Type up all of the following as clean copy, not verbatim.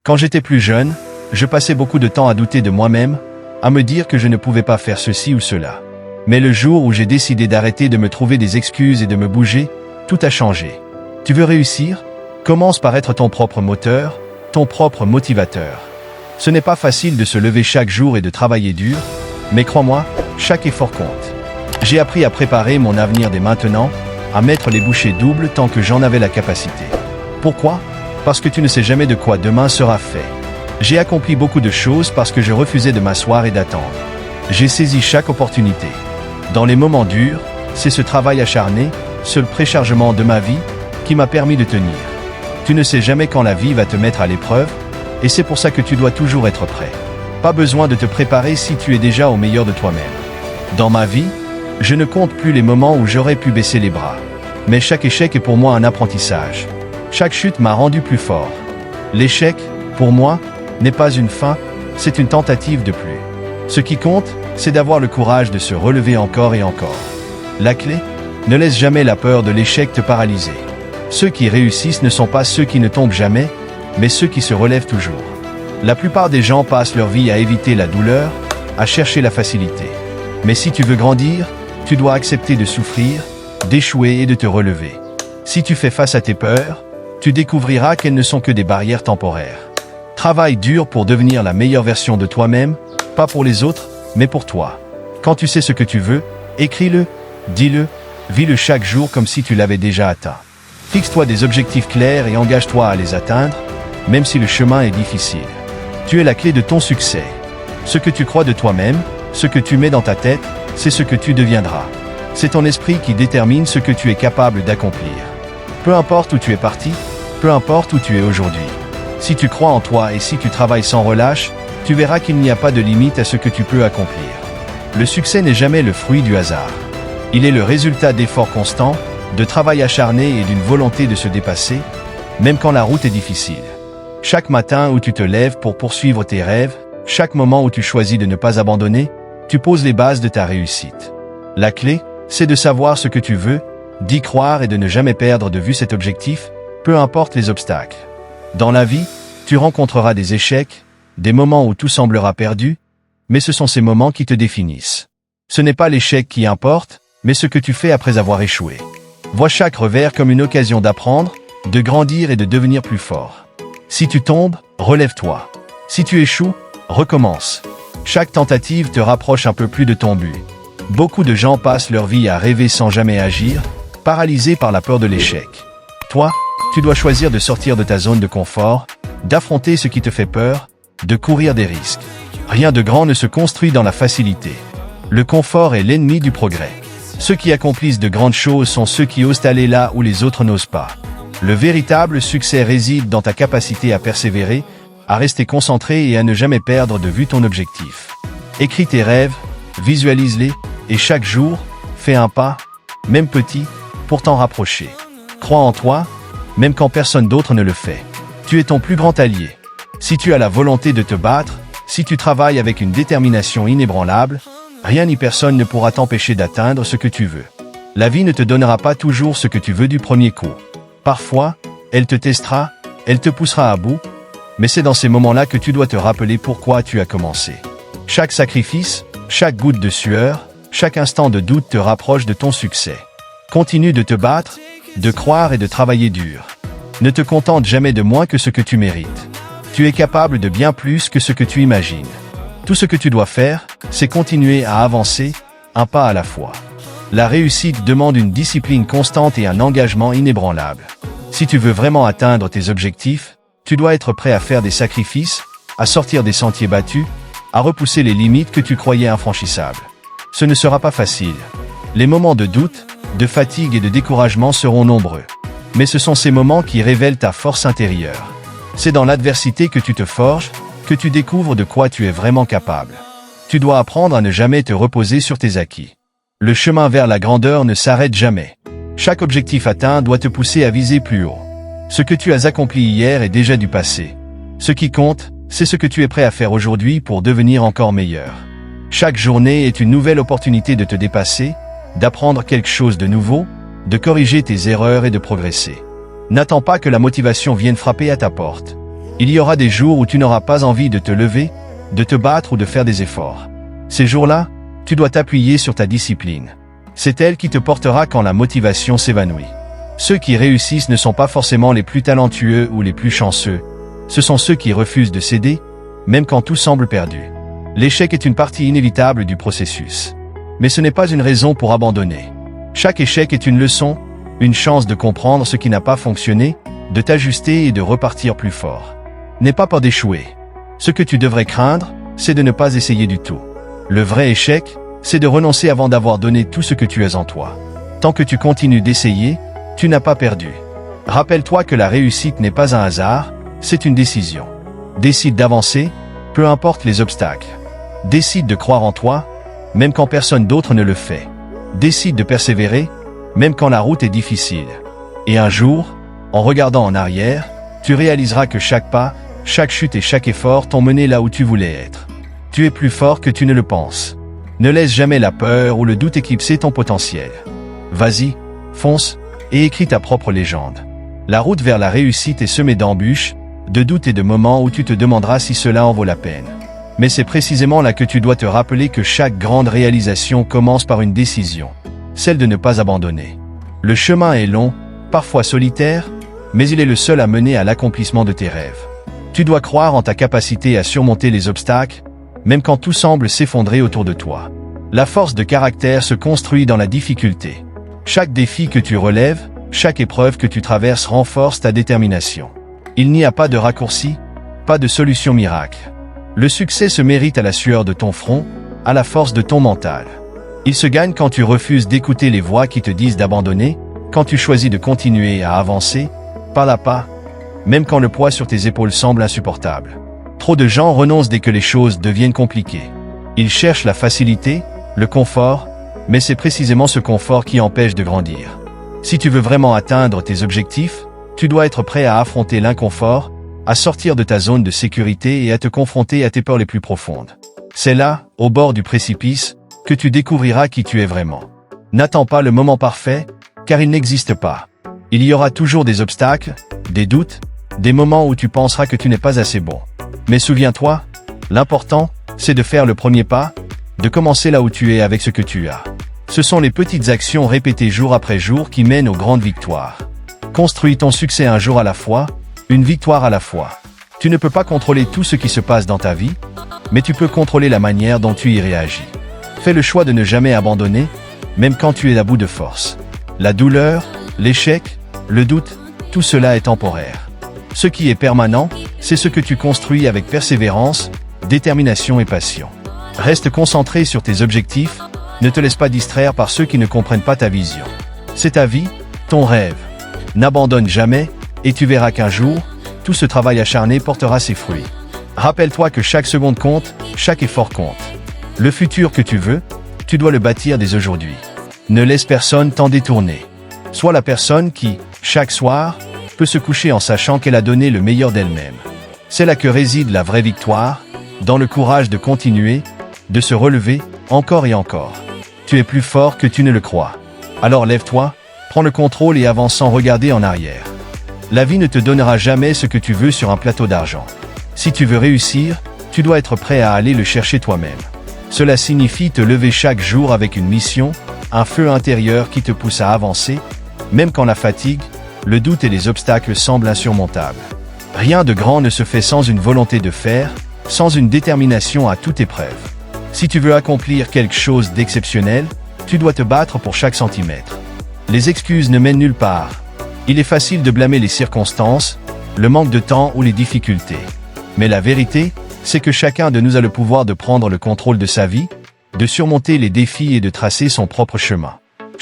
Quand j'étais plus jeune, je passais beaucoup de temps à douter de moi-même, à me dire que je ne pouvais pas faire ceci ou cela. Mais le jour où j'ai décidé d'arrêter de me trouver des excuses et de me bouger, tout a changé. Tu veux réussir? Commence par être ton propre moteur, ton propre motivateur. Ce n'est pas facile de se lever chaque jour et de travailler dur, mais crois-moi, chaque effort compte. J'ai appris à préparer mon avenir dès maintenant, à mettre les bouchées doubles tant que j'en avais la capacité. Pourquoi? Parce que tu ne sais jamais de quoi demain sera fait. J'ai accompli beaucoup de choses parce que je refusais de m'asseoir et d'attendre. J'ai saisi chaque opportunité. Dans les moments durs, c'est ce travail acharné, ce préchargement de ma vie, qui m'a permis de tenir. Tu ne sais jamais quand la vie va te mettre à l'épreuve, et c'est pour ça que tu dois toujours être prêt. Pas besoin de te préparer si tu es déjà au meilleur de toi-même. Dans ma vie, je ne compte plus les moments où j'aurais pu baisser les bras. Mais chaque échec est pour moi un apprentissage. Chaque chute m'a rendu plus fort. L'échec, pour moi, n'est pas une fin, c'est une tentative de plus. Ce qui compte, c'est d'avoir le courage de se relever encore et encore. La clé, ne laisse jamais la peur de l'échec te paralyser. Ceux qui réussissent ne sont pas ceux qui ne tombent jamais, mais ceux qui se relèvent toujours. La plupart des gens passent leur vie à éviter la douleur, à chercher la facilité. Mais si tu veux grandir, tu dois accepter de souffrir, d'échouer et de te relever. Si tu fais face à tes peurs, tu découvriras qu'elles ne sont que des barrières temporaires. Travaille dur pour devenir la meilleure version de toi-même, pas pour les autres, mais pour toi. Quand tu sais ce que tu veux, écris-le, dis-le, vis-le chaque jour comme si tu l'avais déjà atteint. Fixe-toi des objectifs clairs et engage-toi à les atteindre, même si le chemin est difficile. Tu es la clé de ton succès. Ce que tu crois de toi-même, ce que tu mets dans ta tête, c'est ce que tu deviendras. C'est ton esprit qui détermine ce que tu es capable d'accomplir. Peu importe où tu es parti, peu importe où tu es aujourd'hui. Si tu crois en toi et si tu travailles sans relâche, tu verras qu'il n'y a pas de limite à ce que tu peux accomplir. Le succès n'est jamais le fruit du hasard. Il est le résultat d'efforts constants, de travail acharné et d'une volonté de se dépasser, même quand la route est difficile. Chaque matin où tu te lèves pour poursuivre tes rêves, chaque moment où tu choisis de ne pas abandonner, tu poses les bases de ta réussite. La clé, c'est de savoir ce que tu veux, d'y croire et de ne jamais perdre de vue cet objectif, peu importe les obstacles. Dans la vie, tu rencontreras des échecs, des moments où tout semblera perdu, mais ce sont ces moments qui te définissent. Ce n'est pas l'échec qui importe, mais ce que tu fais après avoir échoué. Vois chaque revers comme une occasion d'apprendre, de grandir et de devenir plus fort. Si tu tombes, relève-toi. Si tu échoues, recommence. Chaque tentative te rapproche un peu plus de ton but. Beaucoup de gens passent leur vie à rêver sans jamais agir, paralysés par la peur de l'échec. Toi, tu dois choisir de sortir de ta zone de confort, d'affronter ce qui te fait peur, de courir des risques. Rien de grand ne se construit dans la facilité. Le confort est l'ennemi du progrès. Ceux qui accomplissent de grandes choses sont ceux qui osent aller là où les autres n'osent pas. Le véritable succès réside dans ta capacité à persévérer, à rester concentré et à ne jamais perdre de vue ton objectif. Écris tes rêves, visualise-les, et chaque jour, fais un pas, même petit, pour t'en rapprocher. Crois en toi, même quand personne d'autre ne le fait. Tu es ton plus grand allié. Si tu as la volonté de te battre, si tu travailles avec une détermination inébranlable, rien ni personne ne pourra t'empêcher d'atteindre ce que tu veux. La vie ne te donnera pas toujours ce que tu veux du premier coup. Parfois, elle te testera, elle te poussera à bout, mais c'est dans ces moments-là que tu dois te rappeler pourquoi tu as commencé. Chaque sacrifice, chaque goutte de sueur, chaque instant de doute te rapproche de ton succès. Continue de te battre, de croire et de travailler dur. Ne te contente jamais de moins que ce que tu mérites. Tu es capable de bien plus que ce que tu imagines. Tout ce que tu dois faire, c'est continuer à avancer, un pas à la fois. La réussite demande une discipline constante et un engagement inébranlable. Si tu veux vraiment atteindre tes objectifs, tu dois être prêt à faire des sacrifices, à sortir des sentiers battus, à repousser les limites que tu croyais infranchissables. Ce ne sera pas facile. Les moments de doute, de fatigue et de découragement seront nombreux. Mais ce sont ces moments qui révèlent ta force intérieure. C'est dans l'adversité que tu te forges, que tu découvres de quoi tu es vraiment capable. Tu dois apprendre à ne jamais te reposer sur tes acquis. Le chemin vers la grandeur ne s'arrête jamais. Chaque objectif atteint doit te pousser à viser plus haut. Ce que tu as accompli hier est déjà du passé. Ce qui compte, c'est ce que tu es prêt à faire aujourd'hui pour devenir encore meilleur. Chaque journée est une nouvelle opportunité de te dépasser, d'apprendre quelque chose de nouveau, de corriger tes erreurs et de progresser. N'attends pas que la motivation vienne frapper à ta porte. Il y aura des jours où tu n'auras pas envie de te lever, de te battre ou de faire des efforts. Ces jours-là, tu dois t'appuyer sur ta discipline. C'est elle qui te portera quand la motivation s'évanouit. Ceux qui réussissent ne sont pas forcément les plus talentueux ou les plus chanceux. Ce sont ceux qui refusent de céder, même quand tout semble perdu. L'échec est une partie inévitable du processus. Mais ce n'est pas une raison pour abandonner. Chaque échec est une leçon, une chance de comprendre ce qui n'a pas fonctionné, de t'ajuster et de repartir plus fort. N'aie pas peur d'échouer. Ce que tu devrais craindre, c'est de ne pas essayer du tout. Le vrai échec, c'est de renoncer avant d'avoir donné tout ce que tu as en toi. Tant que tu continues d'essayer, tu n'as pas perdu. Rappelle-toi que la réussite n'est pas un hasard, c'est une décision. Décide d'avancer, peu importe les obstacles. Décide de croire en toi, même quand personne d'autre ne le fait. Décide de persévérer, même quand la route est difficile. Et un jour, en regardant en arrière, tu réaliseras que chaque pas, chaque chute et chaque effort t'ont mené là où tu voulais être. Tu es plus fort que tu ne le penses. Ne laisse jamais la peur ou le doute éclipser ton potentiel. Vas-y, fonce, et écris ta propre légende. La route vers la réussite est semée d'embûches, de doutes et de moments où tu te demanderas si cela en vaut la peine. Mais c'est précisément là que tu dois te rappeler que chaque grande réalisation commence par une décision, celle de ne pas abandonner. Le chemin est long, parfois solitaire, mais il est le seul à mener à l'accomplissement de tes rêves. Tu dois croire en ta capacité à surmonter les obstacles, même quand tout semble s'effondrer autour de toi. La force de caractère se construit dans la difficulté. Chaque défi que tu relèves, chaque épreuve que tu traverses renforce ta détermination. Il n'y a pas de raccourci, pas de solution miracle. Le succès se mérite à la sueur de ton front, à la force de ton mental. Il se gagne quand tu refuses d'écouter les voix qui te disent d'abandonner, quand tu choisis de continuer à avancer, pas à pas, même quand le poids sur tes épaules semble insupportable. Trop de gens renoncent dès que les choses deviennent compliquées. Ils cherchent la facilité, le confort, mais c'est précisément ce confort qui empêche de grandir. Si tu veux vraiment atteindre tes objectifs, tu dois être prêt à affronter l'inconfort, à sortir de ta zone de sécurité et à te confronter à tes peurs les plus profondes. C'est là, au bord du précipice, que tu découvriras qui tu es vraiment. N'attends pas le moment parfait, car il n'existe pas. Il y aura toujours des obstacles, des doutes, des moments où tu penseras que tu n'es pas assez bon. Mais souviens-toi, l'important, c'est de faire le premier pas, de commencer là où tu es avec ce que tu as. Ce sont les petites actions répétées jour après jour qui mènent aux grandes victoires. Construis ton succès un jour à la fois, une victoire à la fois. Tu ne peux pas contrôler tout ce qui se passe dans ta vie, mais tu peux contrôler la manière dont tu y réagis. Fais le choix de ne jamais abandonner, même quand tu es à bout de force. La douleur, l'échec, le doute, tout cela est temporaire. Ce qui est permanent, c'est ce que tu construis avec persévérance, détermination et passion. Reste concentré sur tes objectifs, ne te laisse pas distraire par ceux qui ne comprennent pas ta vision. C'est ta vie, ton rêve. N'abandonne jamais, et tu verras qu'un jour, tout ce travail acharné portera ses fruits. Rappelle-toi que chaque seconde compte, chaque effort compte. Le futur que tu veux, tu dois le bâtir dès aujourd'hui. Ne laisse personne t'en détourner. Sois la personne qui, chaque soir, peut se coucher en sachant qu'elle a donné le meilleur d'elle-même. C'est là que réside la vraie victoire, dans le courage de continuer, de se relever, encore et encore. Tu es plus fort que tu ne le crois. Alors lève-toi, prends le contrôle et avance sans regarder en arrière. La vie ne te donnera jamais ce que tu veux sur un plateau d'argent. Si tu veux réussir, tu dois être prêt à aller le chercher toi-même. Cela signifie te lever chaque jour avec une mission, un feu intérieur qui te pousse à avancer, même quand la fatigue, le doute et les obstacles semblent insurmontables. Rien de grand ne se fait sans une volonté de faire, sans une détermination à toute épreuve. Si tu veux accomplir quelque chose d'exceptionnel, tu dois te battre pour chaque centimètre. Les excuses ne mènent nulle part. Il est facile de blâmer les circonstances, le manque de temps ou les difficultés. Mais la vérité, c'est que chacun de nous a le pouvoir de prendre le contrôle de sa vie, de surmonter les défis et de tracer son propre chemin.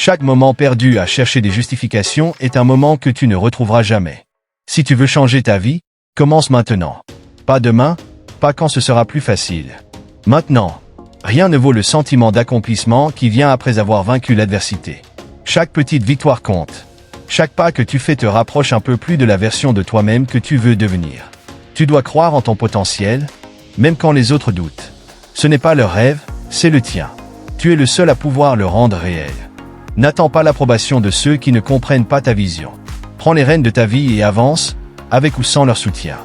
Chaque moment perdu à chercher des justifications est un moment que tu ne retrouveras jamais. Si tu veux changer ta vie, commence maintenant. Pas demain, pas quand ce sera plus facile. Maintenant. Rien ne vaut le sentiment d'accomplissement qui vient après avoir vaincu l'adversité. Chaque petite victoire compte. Chaque pas que tu fais te rapproche un peu plus de la version de toi-même que tu veux devenir. Tu dois croire en ton potentiel, même quand les autres doutent. Ce n'est pas leur rêve, c'est le tien. Tu es le seul à pouvoir le rendre réel. N'attends pas l'approbation de ceux qui ne comprennent pas ta vision. Prends les rênes de ta vie et avance, avec ou sans leur soutien.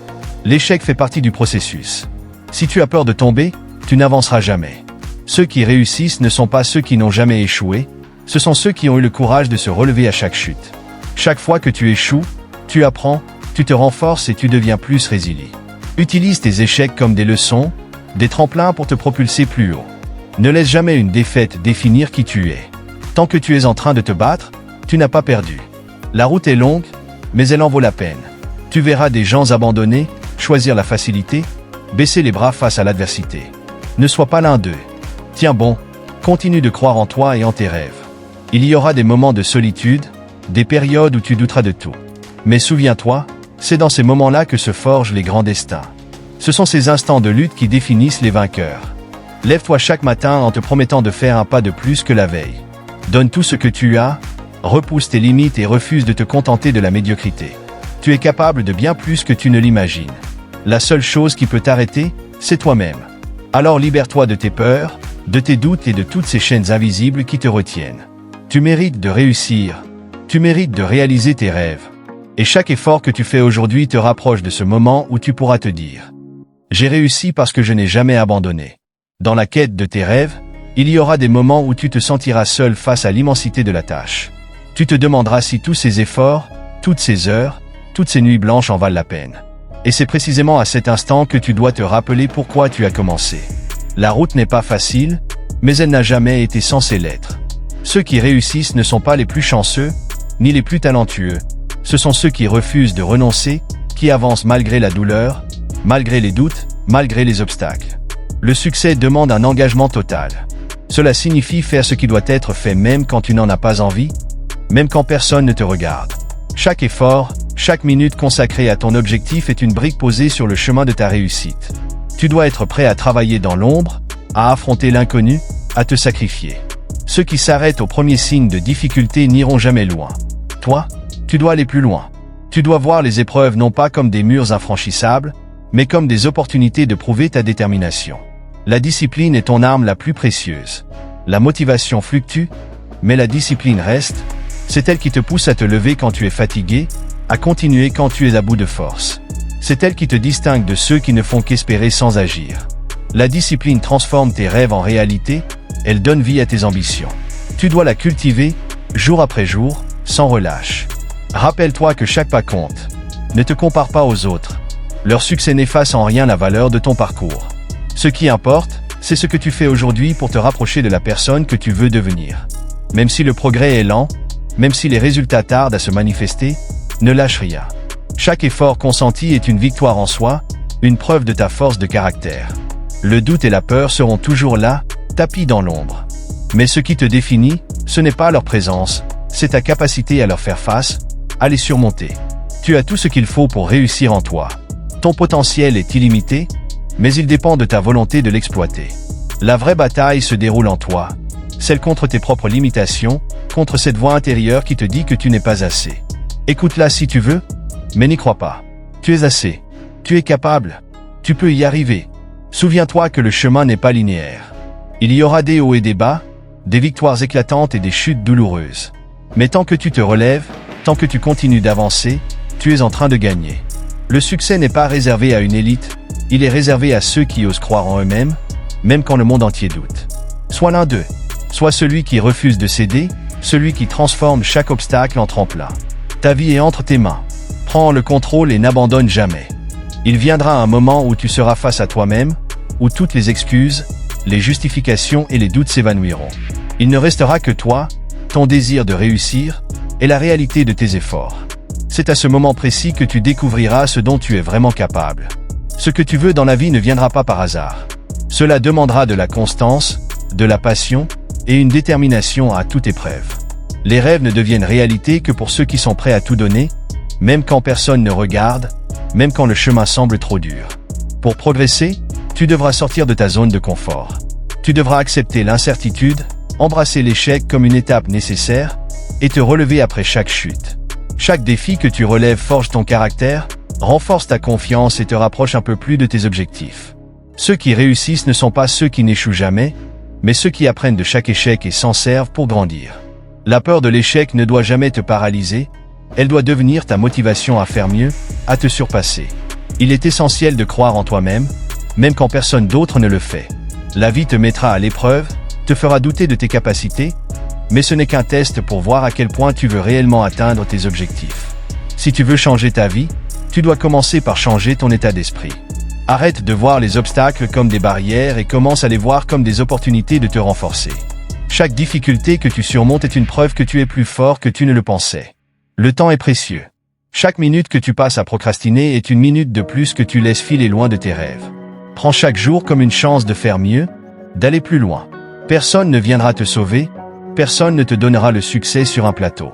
L'échec fait partie du processus. Si tu as peur de tomber, tu n'avanceras jamais. Ceux qui réussissent ne sont pas ceux qui n'ont jamais échoué, ce sont ceux qui ont eu le courage de se relever à chaque chute. Chaque fois que tu échoues, tu apprends, tu te renforces et tu deviens plus résilient. Utilise tes échecs comme des leçons, des tremplins pour te propulser plus haut. Ne laisse jamais une défaite définir qui tu es. Tant que tu es en train de te battre, tu n'as pas perdu. La route est longue, mais elle en vaut la peine. Tu verras des gens abandonner, choisir la facilité, baisser les bras face à l'adversité. Ne sois pas l'un d'eux. Tiens bon, continue de croire en toi et en tes rêves. Il y aura des moments de solitude, des périodes où tu douteras de tout. Mais souviens-toi, c'est dans ces moments-là que se forgent les grands destins. Ce sont ces instants de lutte qui définissent les vainqueurs. Lève-toi chaque matin en te promettant de faire un pas de plus que la veille. Donne tout ce que tu as, repousse tes limites et refuse de te contenter de la médiocrité. Tu es capable de bien plus que tu ne l'imagines. La seule chose qui peut t'arrêter, c'est toi-même. Alors libère-toi de tes peurs, de tes doutes et de toutes ces chaînes invisibles qui te retiennent. Tu mérites de réussir. Tu mérites de réaliser tes rêves. Et chaque effort que tu fais aujourd'hui te rapproche de ce moment où tu pourras te dire « J'ai réussi parce que je n'ai jamais abandonné ». Dans la quête de tes rêves, il y aura des moments où tu te sentiras seul face à l'immensité de la tâche. Tu te demanderas si tous ces efforts, toutes ces heures, toutes ces nuits blanches en valent la peine. Et c'est précisément à cet instant que tu dois te rappeler pourquoi tu as commencé. La route n'est pas facile, mais elle n'a jamais été censée l'être. Ceux qui réussissent ne sont pas les plus chanceux, ni les plus talentueux. Ce sont ceux qui refusent de renoncer, qui avancent malgré la douleur, malgré les doutes, malgré les obstacles. Le succès demande un engagement total. Cela signifie faire ce qui doit être fait même quand tu n'en as pas envie, même quand personne ne te regarde. Chaque effort, chaque minute consacrée à ton objectif est une brique posée sur le chemin de ta réussite. Tu dois être prêt à travailler dans l'ombre, à affronter l'inconnu, à te sacrifier. Ceux qui s'arrêtent au premier signe de difficulté n'iront jamais loin. Toi, tu dois aller plus loin. Tu dois voir les épreuves non pas comme des murs infranchissables, mais comme des opportunités de prouver ta détermination. La discipline est ton arme la plus précieuse. La motivation fluctue, mais la discipline reste. C'est elle qui te pousse à te lever quand tu es fatigué, à continuer quand tu es à bout de force. C'est elle qui te distingue de ceux qui ne font qu'espérer sans agir. La discipline transforme tes rêves en réalité, elle donne vie à tes ambitions. Tu dois la cultiver, jour après jour, sans relâche. Rappelle-toi que chaque pas compte. Ne te compare pas aux autres. Leur succès n'efface en rien la valeur de ton parcours. Ce qui importe, c'est ce que tu fais aujourd'hui pour te rapprocher de la personne que tu veux devenir. Même si le progrès est lent, même si les résultats tardent à se manifester, ne lâche rien. Chaque effort consenti est une victoire en soi, une preuve de ta force de caractère. Le doute et la peur seront toujours là, tapis dans l'ombre. Mais ce qui te définit, ce n'est pas leur présence, c'est ta capacité à leur faire face, à les surmonter. Tu as tout ce qu'il faut pour réussir en toi. Ton potentiel est illimité, mais il dépend de ta volonté de l'exploiter. La vraie bataille se déroule en toi, celle contre tes propres limitations, contre cette voix intérieure qui te dit que tu n'es pas assez. Écoute-la si tu veux, mais n'y crois pas. Tu es assez. Tu es capable. Tu peux y arriver. Souviens-toi que le chemin n'est pas linéaire. Il y aura des hauts et des bas, des victoires éclatantes et des chutes douloureuses. Mais tant que tu te relèves, tant que tu continues d'avancer, tu es en train de gagner. Le succès n'est pas réservé à une élite, il est réservé à ceux qui osent croire en eux-mêmes, même quand le monde entier doute. Sois l'un d'eux. Sois celui qui refuse de céder, celui qui transforme chaque obstacle en tremplin. Ta vie est entre tes mains. Prends le contrôle et n'abandonne jamais. Il viendra un moment où tu seras face à toi-même, où toutes les excuses, les justifications et les doutes s'évanouiront. Il ne restera que toi, ton désir de réussir, et la réalité de tes efforts. C'est à ce moment précis que tu découvriras ce dont tu es vraiment capable. Ce que tu veux dans la vie ne viendra pas par hasard. Cela demandera de la constance, de la passion, et une détermination à toute épreuve. Les rêves ne deviennent réalité que pour ceux qui sont prêts à tout donner, même quand personne ne regarde, même quand le chemin semble trop dur. Pour progresser, tu devras sortir de ta zone de confort. Tu devras accepter l'incertitude, embrasser l'échec comme une étape nécessaire, et te relever après chaque chute. Chaque défi que tu relèves forge ton caractère, renforce ta confiance et te rapproche un peu plus de tes objectifs. Ceux qui réussissent ne sont pas ceux qui n'échouent jamais, mais ceux qui apprennent de chaque échec et s'en servent pour grandir. La peur de l'échec ne doit jamais te paralyser, elle doit devenir ta motivation à faire mieux, à te surpasser. Il est essentiel de croire en toi-même, même quand personne d'autre ne le fait. La vie te mettra à l'épreuve, te fera douter de tes capacités, mais ce n'est qu'un test pour voir à quel point tu veux réellement atteindre tes objectifs. Si tu veux changer ta vie, tu dois commencer par changer ton état d'esprit. Arrête de voir les obstacles comme des barrières et commence à les voir comme des opportunités de te renforcer. Chaque difficulté que tu surmontes est une preuve que tu es plus fort que tu ne le pensais. Le temps est précieux. Chaque minute que tu passes à procrastiner est une minute de plus que tu laisses filer loin de tes rêves. Prends chaque jour comme une chance de faire mieux, d'aller plus loin. Personne ne viendra te sauver, personne ne te donnera le succès sur un plateau.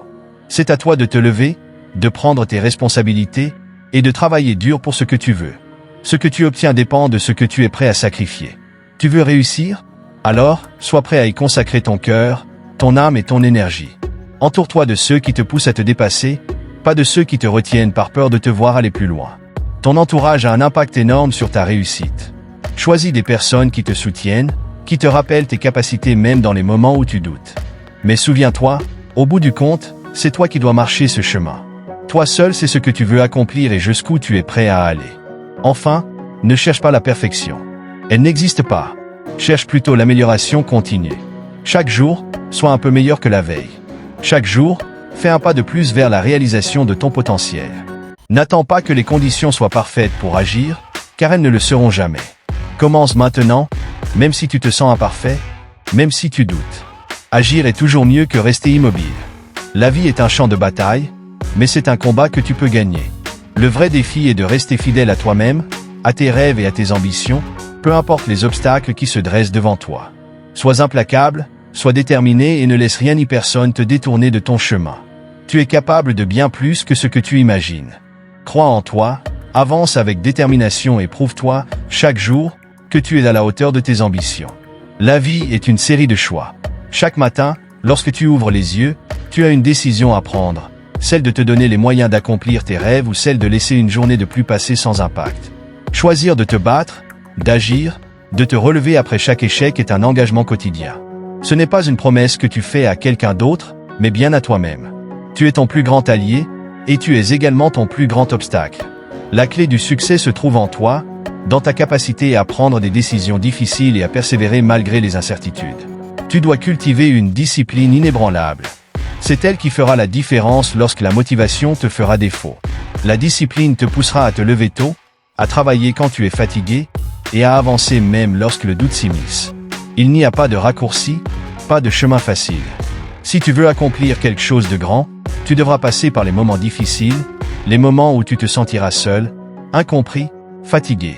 C'est à toi de te lever, de prendre tes responsabilités et de travailler dur pour ce que tu veux. Ce que tu obtiens dépend de ce que tu es prêt à sacrifier. Tu veux réussir? Alors, sois prêt à y consacrer ton cœur, ton âme et ton énergie. Entoure-toi de ceux qui te poussent à te dépasser, pas de ceux qui te retiennent par peur de te voir aller plus loin. Ton entourage a un impact énorme sur ta réussite. Choisis des personnes qui te soutiennent, qui te rappellent tes capacités même dans les moments où tu doutes. Mais souviens-toi, au bout du compte, c'est toi qui dois marcher ce chemin. Toi seul sais ce que tu veux accomplir et jusqu'où tu es prêt à aller. Enfin, ne cherche pas la perfection. Elle n'existe pas. Cherche plutôt l'amélioration continue. Chaque jour, sois un peu meilleur que la veille. Chaque jour, fais un pas de plus vers la réalisation de ton potentiel. N'attends pas que les conditions soient parfaites pour agir, car elles ne le seront jamais. Commence maintenant, même si tu te sens imparfait, même si tu doutes. Agir est toujours mieux que rester immobile. La vie est un champ de bataille, mais c'est un combat que tu peux gagner. Le vrai défi est de rester fidèle à toi-même, à tes rêves et à tes ambitions, peu importe les obstacles qui se dressent devant toi. Sois implacable, sois déterminé et ne laisse rien ni personne te détourner de ton chemin. Tu es capable de bien plus que ce que tu imagines. Crois en toi, avance avec détermination et prouve-toi, chaque jour, que tu es à la hauteur de tes ambitions. La vie est une série de choix. Chaque matin, lorsque tu ouvres les yeux, tu as une décision à prendre, celle de te donner les moyens d'accomplir tes rêves ou celle de laisser une journée de plus passer sans impact. Choisir de te battre, d'agir, de te relever après chaque échec est un engagement quotidien. Ce n'est pas une promesse que tu fais à quelqu'un d'autre, mais bien à toi-même. Tu es ton plus grand allié, et tu es également ton plus grand obstacle. La clé du succès se trouve en toi, dans ta capacité à prendre des décisions difficiles et à persévérer malgré les incertitudes. Tu dois cultiver une discipline inébranlable. C'est elle qui fera la différence lorsque la motivation te fera défaut. La discipline te poussera à te lever tôt, à travailler quand tu es fatigué, et à avancer même lorsque le doute s'immisce. Il n'y a pas de raccourci, pas de chemin facile. Si tu veux accomplir quelque chose de grand, tu devras passer par les moments difficiles, les moments où tu te sentiras seul, incompris, fatigué.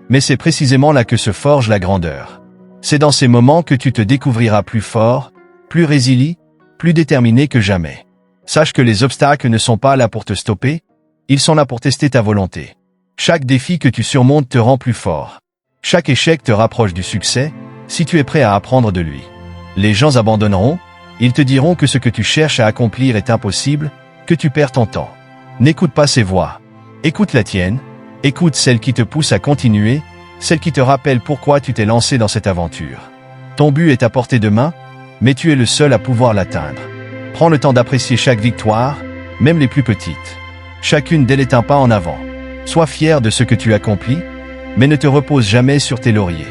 Mais c'est précisément là que se forge la grandeur. C'est dans ces moments que tu te découvriras plus fort, plus résilient, plus déterminé que jamais. Sache que les obstacles ne sont pas là pour te stopper, ils sont là pour tester ta volonté. Chaque défi que tu surmontes te rend plus fort. Chaque échec te rapproche du succès, si tu es prêt à apprendre de lui. Les gens abandonneront, ils te diront que ce que tu cherches à accomplir est impossible, que tu perds ton temps. N'écoute pas ces voix. Écoute la tienne, écoute celle qui te pousse à continuer, celle qui te rappelle pourquoi tu t'es lancé dans cette aventure. Ton but est à portée de main, mais tu es le seul à pouvoir l'atteindre. Prends le temps d'apprécier chaque victoire, même les plus petites. Chacune d'elles est un pas en avant. Sois fier de ce que tu accomplis, mais ne te repose jamais sur tes lauriers.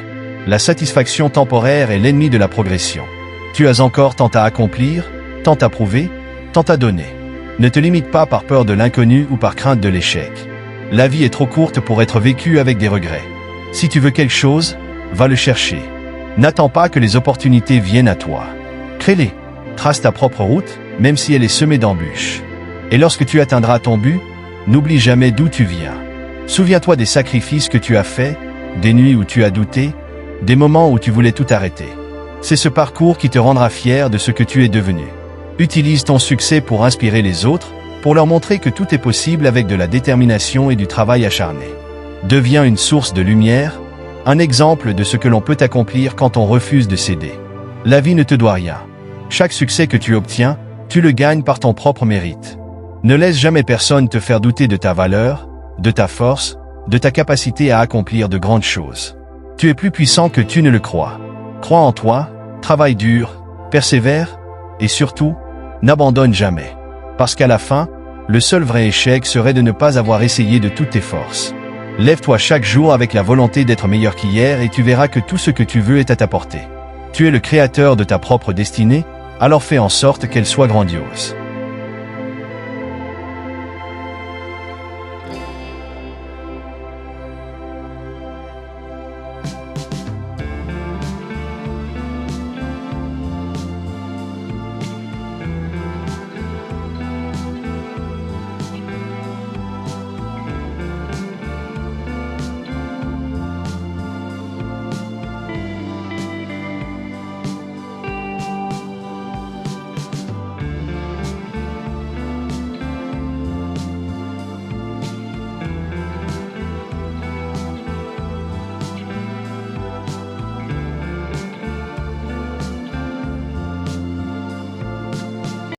La satisfaction temporaire est l'ennemi de la progression. Tu as encore tant à accomplir, tant à prouver, tant à donner. Ne te limite pas par peur de l'inconnu ou par crainte de l'échec. La vie est trop courte pour être vécue avec des regrets. Si tu veux quelque chose, va le chercher. N'attends pas que les opportunités viennent à toi. Crée-les. Trace ta propre route, même si elle est semée d'embûches. Et lorsque tu atteindras ton but, n'oublie jamais d'où tu viens. Souviens-toi des sacrifices que tu as faits, des nuits où tu as douté, des moments où tu voulais tout arrêter. C'est ce parcours qui te rendra fier de ce que tu es devenu. Utilise ton succès pour inspirer les autres, pour leur montrer que tout est possible avec de la détermination et du travail acharné. Deviens une source de lumière, un exemple de ce que l'on peut accomplir quand on refuse de céder. La vie ne te doit rien. Chaque succès que tu obtiens, tu le gagnes par ton propre mérite. Ne laisse jamais personne te faire douter de ta valeur, de ta force, de ta capacité à accomplir de grandes choses. Tu es plus puissant que tu ne le crois. Crois en toi, travaille dur, persévère, et surtout, n'abandonne jamais. Parce qu'à la fin, le seul vrai échec serait de ne pas avoir essayé de toutes tes forces. Lève-toi chaque jour avec la volonté d'être meilleur qu'hier et tu verras que tout ce que tu veux est à ta portée. Tu es le créateur de ta propre destinée, alors fais en sorte qu'elle soit grandiose.